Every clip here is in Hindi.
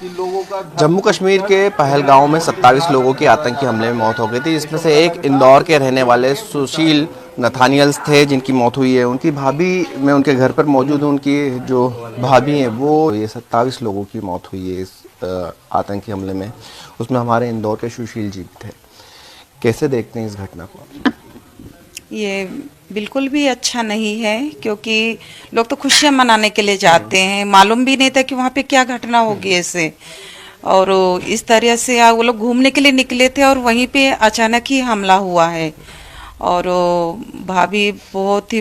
जम्मू कश्मीर के पहलगांव में 27 लोगों की आतंकी हमले में मौत हो गई थी, जिसमें से एक इंदौर के रहने वाले सुशील नथानियल्स थे जिनकी मौत हुई है। उनकी भाभी, मैं उनके घर पर मौजूद हूँ, उनकी जो भाभी हैं वो, ये 27 लोगों की मौत हुई है इस आतंकी हमले में। उसमें हमारे इंदौर के सुशील जी थे। कैसे देखते हैं इस घटना को? ये बिल्कुल भी अच्छा नहीं है, क्योंकि लोग तो खुशियां मनाने के लिए जाते हैं। मालूम भी नहीं था कि वहाँ पे क्या घटना होगी ऐसे। और इस तरह से वो लोग घूमने के लिए निकले थे और वहीं पे अचानक ही हमला हुआ है। और भाभी बहुत ही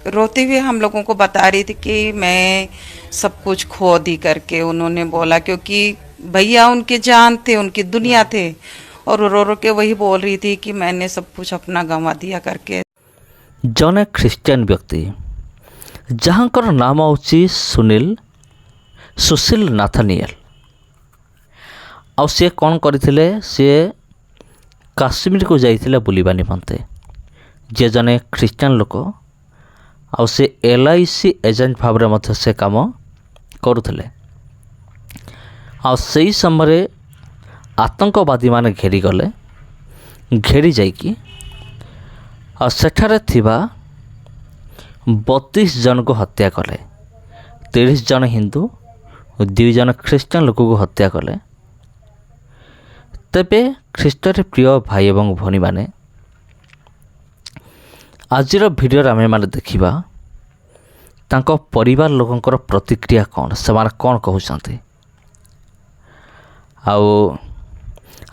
रोते हुए हम लोगों को बता रही थी कि मैं सब कुछ खो दी करके। उन्होंने बोला क्योंकि भैया उनके जान थे, उनकी दुनिया थे, और रो रो के वही बोल रही थी कि मैंने सब कुछ अपना गंवा दिया करके। जने ख्रीष्टियान व्यक्ति जहाँकर नाम होची सुशील नाथानियल, आ सी कौन करथिले, सी काश्मीर को जाइथिले बुलिबा निमंते। जे जने ख्रीष्टियान लोक, आ से LIC एजेंट भाव में से काम करुथिले। आ सही समय आतंकवादी माने घेरी गले, घेरी जाइकी आ सेठारे थिबा 32 जन को हत्या कले। 30 जन हिंदू और 2 जन ख्रीष्टियान लोक को हत्या कले। तेबे ख्रीष्टर प्रिय भाई एवं भनी माने, आजिर भिडियो आमे माने देखिबा तांको परिवार लोकंकर प्रतिक्रिया कौन, से कौन कहउछंती। आउ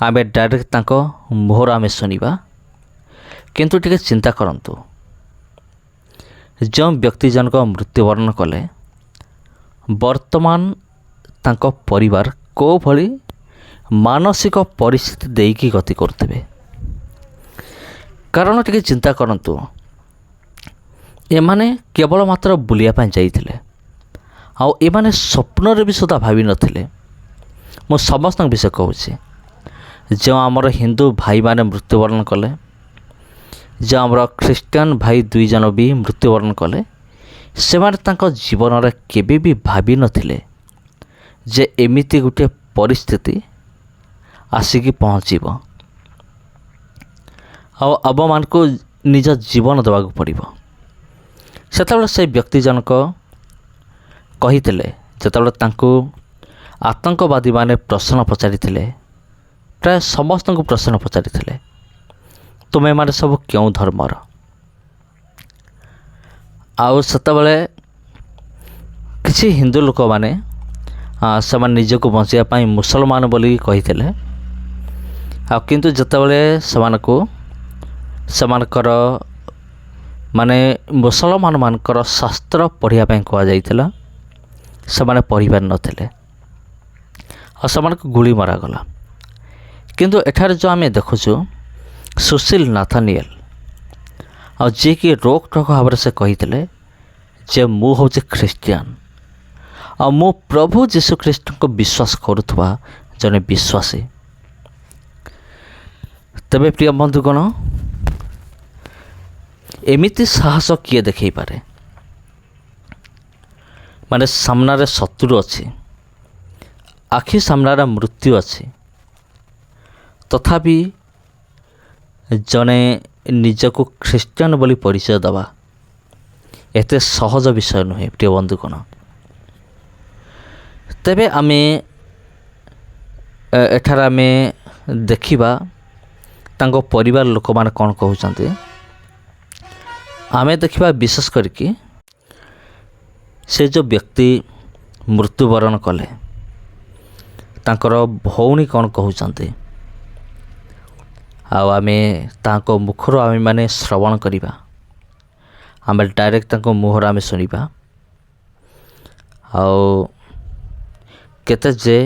आमे डायरेक्ट तांको मोहर आमे सुनिबा। किंतु टिके चिंता करंतु, जो व्यक्ति जनक मृत्युवरण कले, वर्तमान तांको परिवार को भली मानसिक परिस्थिति देकी गति करथिबे। कारण टिके चिंता करंतु, एमाने केवल मात्र बुलिया पाई जाइथिले, आउ एमाने स्वप्न रे भी सुधा भाबी नथिले। मो समस्त विषय कहूछि, जो आमर हिंदू भाई माने मृत्युवरण कले, जो आमर ख्रीष्टियान भाई 2 जन भी मृत्युवरण कले, से जीवन में केबे भी भाबी नथिले जे एमिति गोटे परिस्थिति आसिकी पहुँचब। अब मान को निज जीवन देवाक पड़िबो। सेतेबेले से व्यक्ति जनक कहिथिले, जेतेबेले तांको आतंकवादी माने प्रश्न पचारिथिले, प्राय समस्त को प्रश्न पचारिथिले, तुमे माने सब क्यों धर्मर? आउ सेतेबेले किछि हिंदू लोक माने से निजको बंचिया पाई मुसलमान बोली कहिथिले। आ किंतु जेतेबेले समानकर माने मुसलमान मानकर शास्त्र पढ़िया पाई कहा जाइथिला, से पढ़िबार नथिले, आ समानक गुली मरागला। किंतु एठारे जो आमे देखुछु सुशील नाथानियल, आ जे कि रोक टोक भाव से कहिथिले जे मु हूँ ख्रीष्टियान, आ मु प्रभु जीशु ख्रीष्ट को विश्वास करुवा जने विश्वासी। तबे प्रिय बंधुगण, एमिति साहस किए देखई पारे? माने सामनारे शत्रु अच्छी, आखि सामनारे मृत्यु अच्छी, तथापि जने निजको ख्रीष्टियान बोली परिचय दवा एते सहज विषय नुहे प्रिय बंधुगण। तेबे आमे एठार आमे देखिबा तांको परिवार लोक माने कौन कहउचंती। आमे देखिबा विशेष करके से जो व्यक्ति मृत्युवरण कले तांकर भौणी कौन कहउचंती। आमे तांको मुखर आमे माने श्रवण करिबा, आमे डायरेक्ट तांको मुहर आमे सुनिबा। आउ केते जे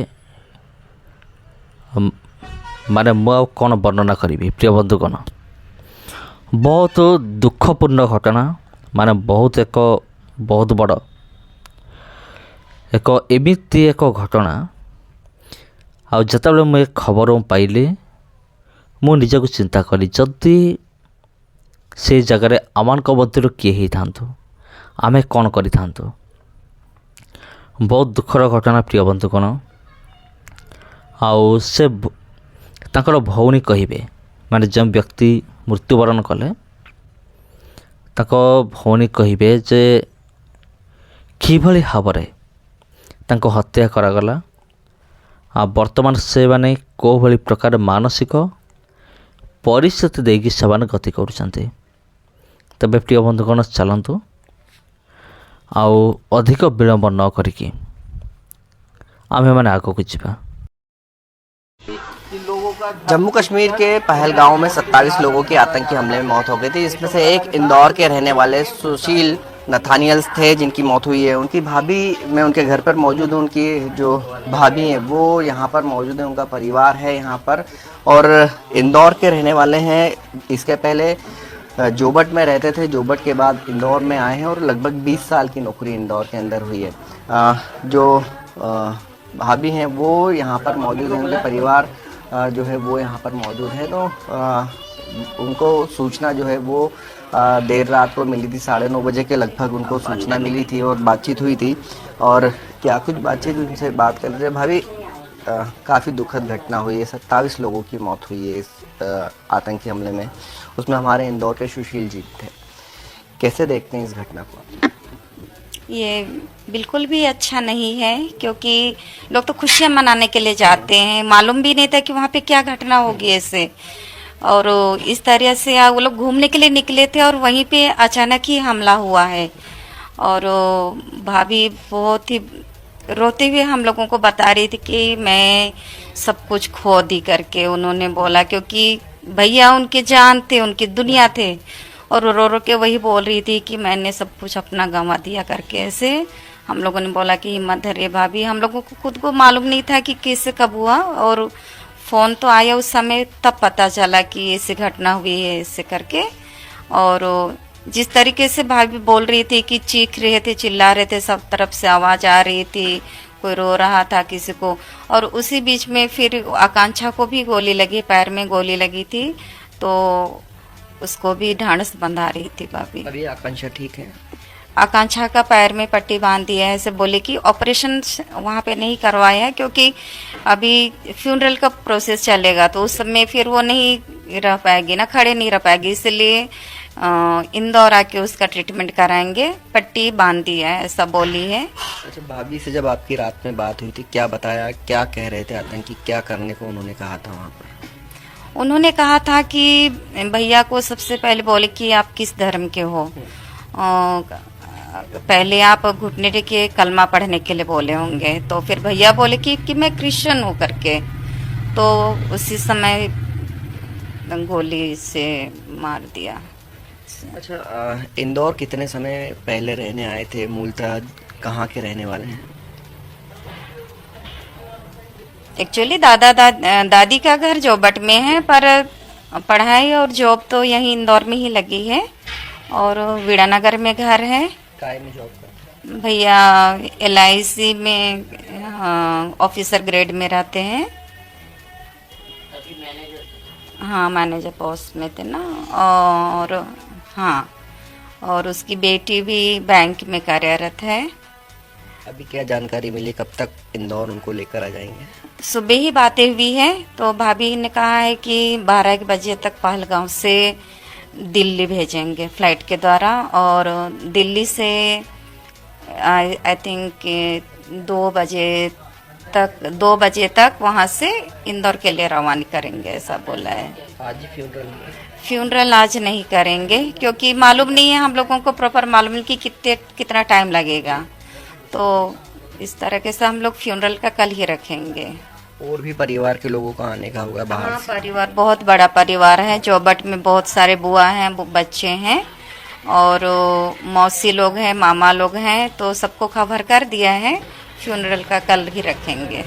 माने मु कौन वर्णना करी प्रिय बंधुगण। बहुत दुखपूर्ण घटना, माने बहुत बड़ एक एमिति एक घटना। आ जेतेबेले मु खबर पाइली, मु निजको चिंता कली जदि से जगह आमानक मध्य किए ही थांतु, आमे कौन करि थांतु। बहुत दुखर घटना प्रिय बंधुगण। ଆଉ ସେ ତାଙ୍କର ଭଉଣୀ କହିବେ, ମାନେ ଯେଉଁ ବ୍ୟକ୍ତି ମୃତ୍ୟୁବରଣ କଲେ ତାଙ୍କ ଭଉଣୀ କହିବେ ଯେ କିଭଳି ଭାବରେ ତାଙ୍କୁ ହତ୍ୟା କରାଗଲା, ଆଉ ବର୍ତ୍ତମାନ ସେମାନେ କେଉଁଭଳି ପ୍ରକାର ମାନସିକ ପରିସ୍ଥିତି ଦେଇକି ସେମାନେ ଗତି କରୁଛନ୍ତି। ତେବେ ପ୍ରିୟ ବନ୍ଧୁଗଣ, ଚାଲନ୍ତୁ ଆଉ ଅଧିକ ବିଳମ୍ବ ନ କରିକି आमें आगू ଯିବା। जम्मू कश्मीर के पहलगांव में 27 लोगों की आतंकी हमले में मौत हो गई थी, इसमें से एक इंदौर के रहने वाले सुशील नथानियल्स थे जिनकी मौत हुई है। उनकी भाभी, मैं उनके घर पर मौजूद हूँ, उनकी जो भाभी हैं वो यहाँ पर मौजूद है, उनका परिवार है यहाँ पर और इंदौर के रहने वाले हैं। इसके पहले जोबट में रहते थे, जोबट के बाद इंदौर में आए हैं और लगभग 20 साल की नौकरी इंदौर के अंदर हुई है। जो भाभी हैं वो यहाँ पर मौजूद हैं, उनके परिवार जो है वो यहाँ पर मौजूद है। तो उनको सूचना जो है वो देर रात को मिली थी, 9:30 बजे के लगभग उनको सूचना मिली थी और बातचीत हुई थी। और क्या कुछ बातचीत उनसे बात कर रहे थे। भाभी, काफ़ी दुखद घटना हुई है, 27 लोगों की मौत हुई है इस आतंकी हमले में, उसमें हमारे इंदौर के सुशील जी थे। कैसे देखते हैं इस घटना को? ये बिल्कुल भी अच्छा नहीं है, क्योंकि लोग तो खुशियां मनाने के लिए जाते हैं, मालूम भी नहीं था कि वहाँ पे क्या घटना होगी ऐसे। और इस तरह से वो लोग घूमने के लिए निकले थे और वहीं पे अचानक ही हमला हुआ है। और भाभी बहुत ही रोते हुए हम लोगों को बता रही थी कि मैं सब कुछ खो दी करके। उन्होंने बोला क्योंकि भैया उनके जान थे, उनकी दुनिया थे, और रो रो के वही बोल रही थी कि मैंने सब कुछ अपना गंवा दिया करके। ऐसे हम लोगों ने बोला कि हिम्मत धरिए भाभी। हम लोगों को खुद को मालूम नहीं था कि कैसे कब हुआ, और फ़ोन तो आया उस समय, तब पता चला कि ऐसे घटना हुई है ऐसे करके। और जिस तरीके से भाभी बोल रही थी कि चीख रहे थे, चिल्ला रहे थे, सब तरफ से आवाज़ आ रही थी, कोई रो रहा था किसी को। और उसी बीच में फिर आकांक्षा को भी गोली लगी, पैर में गोली लगी थी, तो उसको भी ढांढस बंधा रही थी भाभी। अभी आकांक्षा ठीक है? आकांक्षा का पैर में पट्टी बांध दिया है। ऐसे बोले कि ऑपरेशन वहाँ पे नहीं करवाया है, क्योंकि अभी फ्यूनरल का प्रोसेस चलेगा, तो उस समय फिर वो नहीं रह पाएगी ना, खड़े नहीं रह पाएगी, इसलिए इंदौर आके उसका ट्रीटमेंट कराएंगे, पट्टी बांध दी है, ऐसा बोली है। अच्छा, भाभी से जब आपकी रात में बात हुई थी, क्या बताया, क्या कह रहे थे आतंकी, क्या करने को उन्होंने कहा था वहाँ पर? उन्होंने कहा था कि भैया को सबसे पहले बोले कि आप किस धर्म के हो। पहले आप घुटने टेके कलमा पढ़ने के लिए बोले होंगे, तो फिर भैया बोले कि मैं क्रिश्चियन हूँ करके। तो उसी समय गोली से मार दिया। अच्छा, इंदौर कितने समय पहले रहने आए थे? मूलतः कहाँ के रहने वाले हैं? एक्चुअली दादी का घर जोबट में है, पर पढ़ाई और जॉब तो यहीं इंदौर में ही लगी है। और वीरानगर में घर है। काय में जॉब करते हैं? भैया LIC में ऑफिसर ग्रेड में रहते हैं। हाँ, मैनेजर पोस्ट में थे ना। और हाँ, और उसकी बेटी भी बैंक में कार्यरत है। अभी क्या जानकारी मिली, कब तक इंदौर उनको लेकर आ जाएंगे? सुबह ही बातें हुई है, तो भाभी ने कहा है कि 12 बजे तक पहलगांव से दिल्ली भेजेंगे फ्लाइट के द्वारा। और दिल्ली से आई थिंक 2 बजे तक वहाँ से इंदौर के लिए रवाना करेंगे, ऐसा बोला है। आज फ्यूनरल आज नहीं करेंगे, क्योंकि मालूम नहीं है, हम लोगों को प्रॉपर मालूम नहीं कि कितना टाइम लगेगा। तो इस तरह के से हम लोग फ्यूनरल का कल ही रखेंगे। और भी परिवार के लोगों का आने का होगा बाहर हाँ, से? परिवार बहुत बड़ा परिवार है। जोबट में बहुत सारे बुआ हैं, बच्चे हैं, और मौसी लोग हैं, मामा लोग हैं, तो सबको खबर कर दिया है। फ्यूनरल का कल ही रखेंगे।